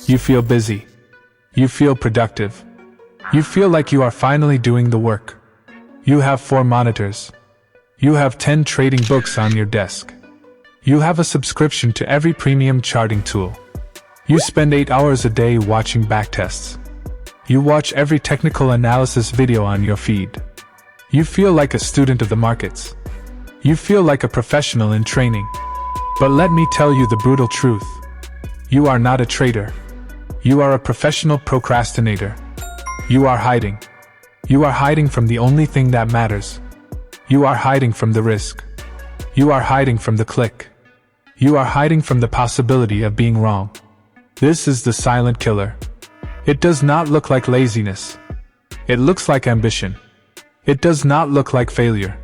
You feel busy. You feel productive. You feel like you are finally doing the work. You have 4 monitors. You have 10 trading books on your desk. You have a subscription to every premium charting tool. You spend 8 hours a day watching backtests. You watch every technical analysis video on your feed. You feel like a student of the markets. You feel like a professional in training. But let me tell you the brutal truth. You are not a trader. You are a professional procrastinator. You are hiding. You are hiding from the only thing that matters. You are hiding from the risk. You are hiding from the click. You are hiding from the possibility of being wrong. This is the silent killer. It does not look like laziness. It looks like ambition. It does not look like failure.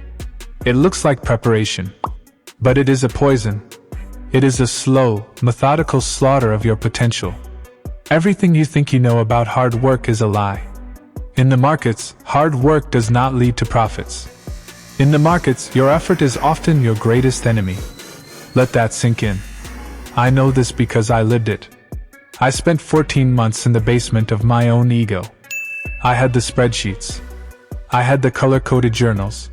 It looks like preparation. But it is a poison. It is a slow, methodical slaughter of your potential. Everything you think you know about hard work is a lie. In the markets, hard work does not lead to profits. In the markets, your effort is often your greatest enemy. Let that sink in. I know this because I lived it. I spent 14 months in the basement of my own ego. I had the spreadsheets. I had the color-coded journals.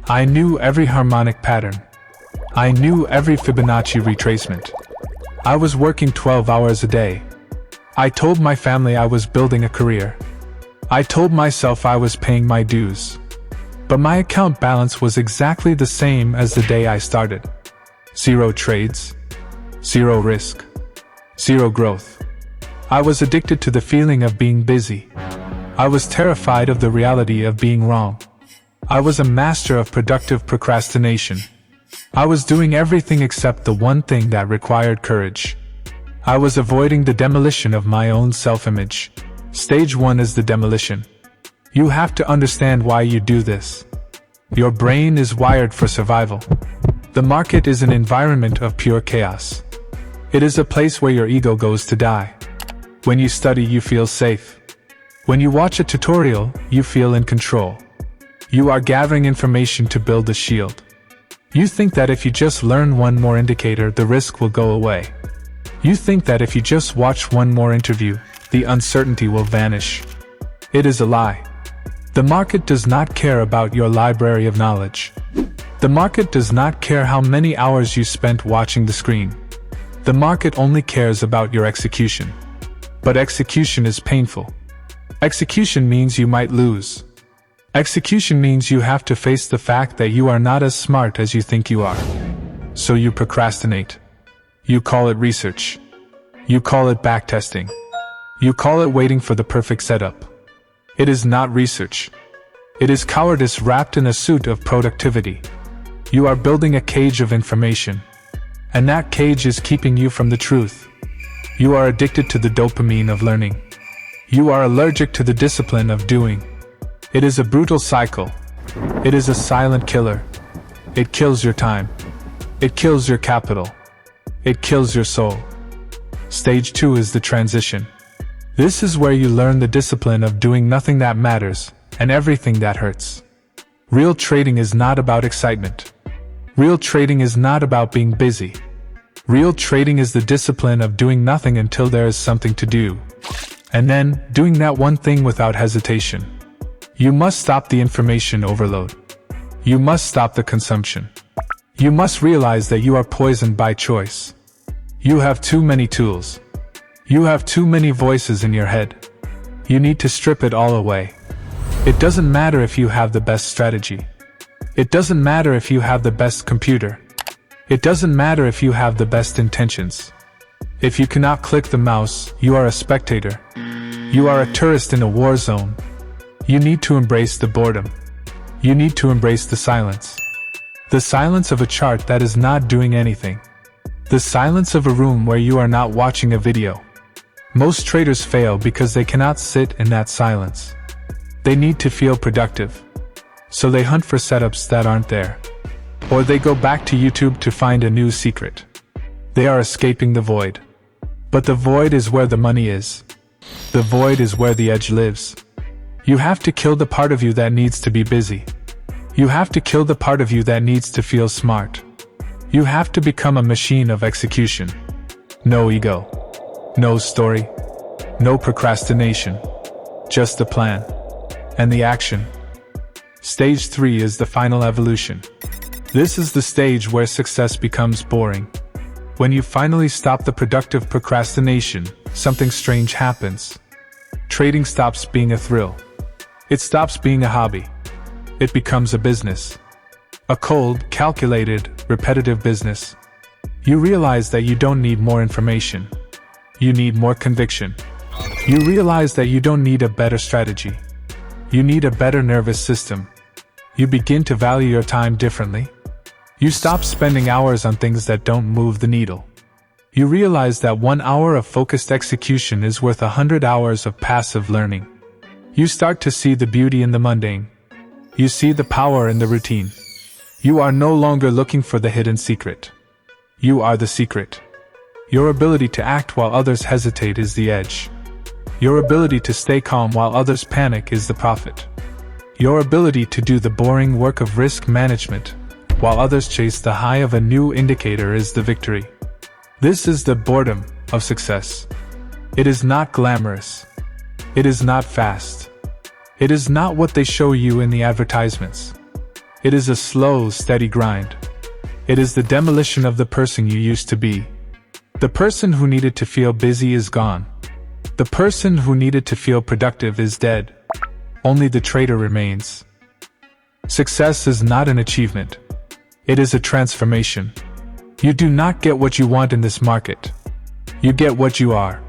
I knew every harmonic pattern. I knew every Fibonacci retracement. I was working 12 hours a day. I told my family I was building a career. I told myself I was paying my dues. But my account balance was exactly the same as the day I started. 0 trades. 0 risk. 0 growth. I was addicted to the feeling of being busy. I was terrified of the reality of being wrong. I was a master of productive procrastination. I was doing everything except the one thing that required courage. I was avoiding the demolition of my own self-image. Stage 1 is the demolition. You have to understand why you do this. Your brain is wired for survival. The market is an environment of pure chaos. It is a place where your ego goes to die. When you study, you feel safe. When you watch a tutorial, you feel in control. You are gathering information to build a shield. You think that if you just learn one more indicator, the risk will go away. You think that if you just watch one more interview, the uncertainty will vanish. It is a lie. The market does not care about your library of knowledge. The market does not care how many hours you spent watching the screen. The market only cares about your execution. But execution is painful. Execution means you might lose. Execution means you have to face the fact that you are not as smart as you think you are. So you procrastinate. You call it research. You call it backtesting. You call it waiting for the perfect setup. It is not research. It is cowardice wrapped in a suit of productivity. You are building a cage of information. And that cage is keeping you from the truth. You are addicted to the dopamine of learning. You are allergic to the discipline of doing. It is a brutal cycle. It is a silent killer. It kills your time. It kills your capital. It kills your soul. Stage 2 is the transition. This is where you learn the discipline of doing nothing that matters, and everything that hurts. Real trading is not about excitement. Real trading is not about being busy. Real trading is the discipline of doing nothing until there is something to do. And then, doing that one thing without hesitation. You must stop the information overload. You must stop the consumption. You must realize that you are poisoned by choice. You have too many tools. You have too many voices in your head. You need to strip it all away. It doesn't matter if you have the best strategy. It doesn't matter if you have the best computer. It doesn't matter if you have the best intentions. If you cannot click the mouse, you are a spectator. You are a tourist in a war zone. You need to embrace the boredom. You need to embrace the silence. The silence of a chart that is not doing anything. The silence of a room where you are not watching a video. Most traders fail because they cannot sit in that silence. They need to feel productive. So they hunt for setups that aren't there. Or they go back to YouTube to find a new secret. They are escaping the void. But the void is where the money is. The void is where the edge lives. You have to kill the part of you that needs to be busy. You have to kill the part of you that needs to feel smart. You have to become a machine of execution. No ego. No story. No procrastination. Just the plan. And the action. Stage 3 is the final evolution. This is the stage where success becomes boring. When you finally stop the productive procrastination, something strange happens. Trading stops being a thrill. It stops being a hobby. It becomes a business. A cold, calculated, repetitive business. You realize that you don't need more information. You need more conviction. You realize that you don't need a better strategy. You need a better nervous system. You begin to value your time differently. You stop spending hours on things that don't move the needle. You realize that 1 hour of focused execution is worth 100 hours of passive learning. You start to see the beauty in the mundane. You see the power in the routine. You are no longer looking for the hidden secret. You are the secret. Your ability to act while others hesitate is the edge. Your ability to stay calm while others panic is the profit. Your ability to do the boring work of risk management while others chase the high of a new indicator is the victory. This is the boredom of success. It is not glamorous. It is not fast. It is not what they show you in the advertisements. It is a slow, steady grind. It is the demolition of the person you used to be. The person who needed to feel busy is gone. The person who needed to feel productive is dead. Only the trader remains. Success is not an achievement. It is a transformation. You do not get what you want in this market. You get what you are.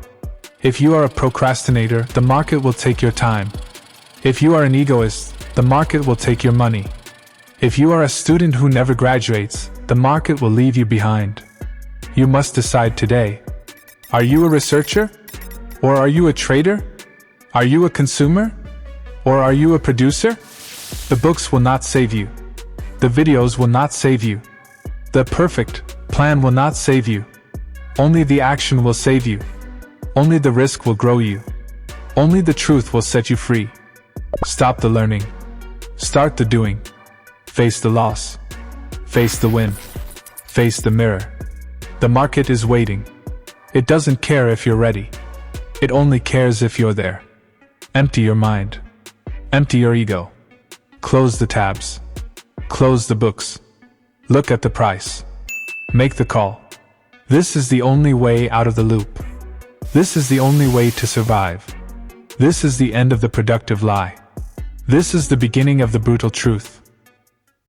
If you are a procrastinator, the market will take your time. If you are an egoist, the market will take your money. If you are a student who never graduates, the market will leave you behind. You must decide today. Are you a researcher? Or are you a trader? Are you a consumer? Or are you a producer? The books will not save you. The videos will not save you. The perfect plan will not save you. Only the action will save you. Only the risk will grow you. Only the truth will set you free. Stop the learning. Start the doing. Face the loss. Face the win. Face the mirror. The market is waiting. It doesn't care if you're ready. It only cares if you're there. Empty your mind. Empty your ego. Close the tabs. Close the books. Look at the price. Make the call. This is the only way out of the loop. This is the only way to survive. This is the end of the productive lie. This is the beginning of the brutal truth.